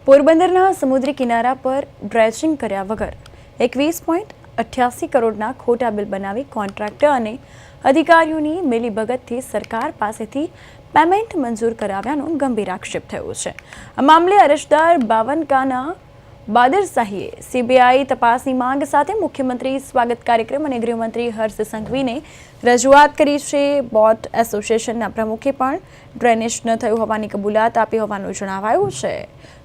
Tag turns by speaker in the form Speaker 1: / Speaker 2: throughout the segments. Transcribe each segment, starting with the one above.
Speaker 1: પોરબંદરના સમુદ્રી કિનારા પર ડ્રેજિંગ કર્યા વગર 21.88 કરોડના ખોટા બિલ બનાવી કોન્ટ્રાક્ટર અને અધિકારીઓની મિલીભગતથી સરકાર પાસેથી પેમેન્ટ મંજૂર કરાવ્યાનો ગંભીર આક્ષેપ થયો છે। આ મામલે અરજદાર બાવનકાના બાદરશાહીએ સીબીઆઈ તપાસની માંગ સાથે મુખ્યમંત્રી સ્વાગત કાર્યક્રમ અને ગૃહમંત્રી હર્ષ સંઘવીને રજૂઆત કરી છે। બોટ એસોસિએશનના પ્રમુખે પણ ડ્રેનેજ ન થયું હોવાની કબૂલાત આપી હોવાનું જણાવાયું છે।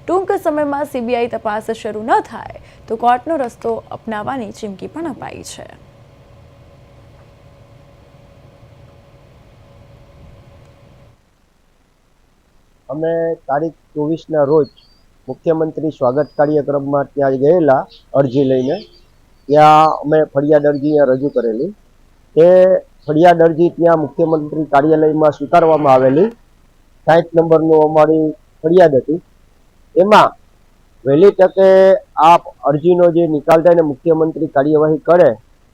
Speaker 1: ટૂંક સમયમાં સીબીઆઈ તપાસ શરૂ ન થાય તો કોર્ટનો રસ્તો અપનાવવાની ચીમકી પણ અપાઈ છે।
Speaker 2: અમે તારીખ 24ના રોજ મુખ્યમંત્રી સ્વાગત કાર્યક્રમમાં ત્યાં ગયેલા અરજી લઈને। ત્યાં અમે ફરિયાદ અરજી રજૂ કરેલી। તે ફરિયાદ અરજી ત્યાં મુખ્યમંત્રી કાર્યાલયમાં સ્વીકારવામાં આવેલી। 60 નંબરનું અમારી ફરિયાદ હતી। એમાં વહેલી તકે આ અરજીનો જે નિકાલ થાય ને મુખ્યમંત્રી કાર્યવાહી કરે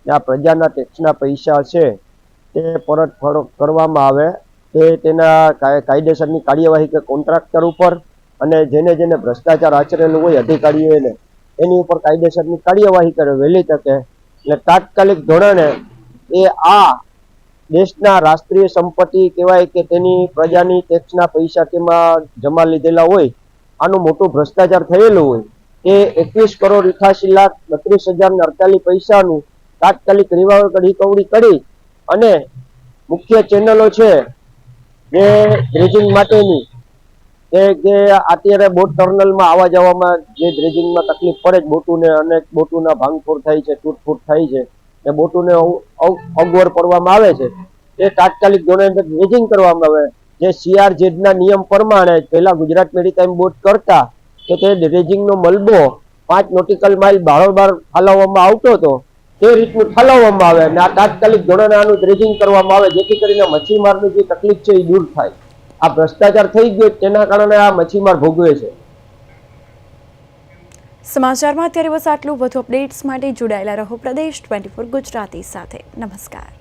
Speaker 2: ને આ પ્રજાના ટેક્સના પૈસા છે તે પરત કરવામાં આવે, તેના કાયદેસરની કાર્યવાહી કે કોન્ટ્રાક્ટર ઉપર અને જેને જેને ભ્રષ્ટાચાર આચરેલું હોય અધિકારીઓને એની ઉપર કાયદેસરની કાર્યવાહી કરે વહેલી તકે। એટલે તાત્કાલિક ધોરણે એ આ દેશના રાષ્ટ્રીય સંપત્તિ કહેવાય કે તેની પ્રજાની ટેક્સના પૈસા તેમાં જમા લીધેલા હોય, આનું મોટું ભ્રષ્ટાચાર થયેલું હોય, એ 21,88,32,048 પૈસાનું તાત્કાલિક રિકવરી કરી અને મુખ્ય ચેનલો છે જે ડ્રેજિંગ માટેની કે અત્યારે બોટ ટર્મિનલમાં આવવા જવામાં જે ડ્રેજિંગમાં તકલીફ પડે બોટોને, અનેક બોટોના ભાંગફોડ થાય છે, તૂટફૂટ થાય છે, એ બોટોને અગવડ પડવામાં આવે છે, એ તાત્કાલિક ધોરણે ડ્રેજિંગ કરવામાં આવે। જે CRZ ના નિયમ પ્રમાણે પહેલા ગુજરાત મેરીટાઈમ બોર્ડ કરતા કે તે ડ્રેજિંગનો મલબો 5 નોટિકલ માઇલ બારોબાર ઠાલવવામાં આવતો હતો તે રીતનું ઠાલવવામાં આવે અને આ તાત્કાલિક ધોરણે આનું ડ્રેજિંગ કરવામાં આવે જેથી કરીને મચ્છીમારની જે તકલીફ છે એ દૂર થાય। આ ભ્રષ્ટાચાર થઈ ગયો તેના કારણે આ મચ્છીમાર ભોગવે છે।
Speaker 1: સમાચારમાં અત્યારે બસ આટલું। વધુ અપડેટ્સ માટે જોડાયેલા રહો પ્રદેશ 24 ગુજરાતી સાથે। નમસ્કાર।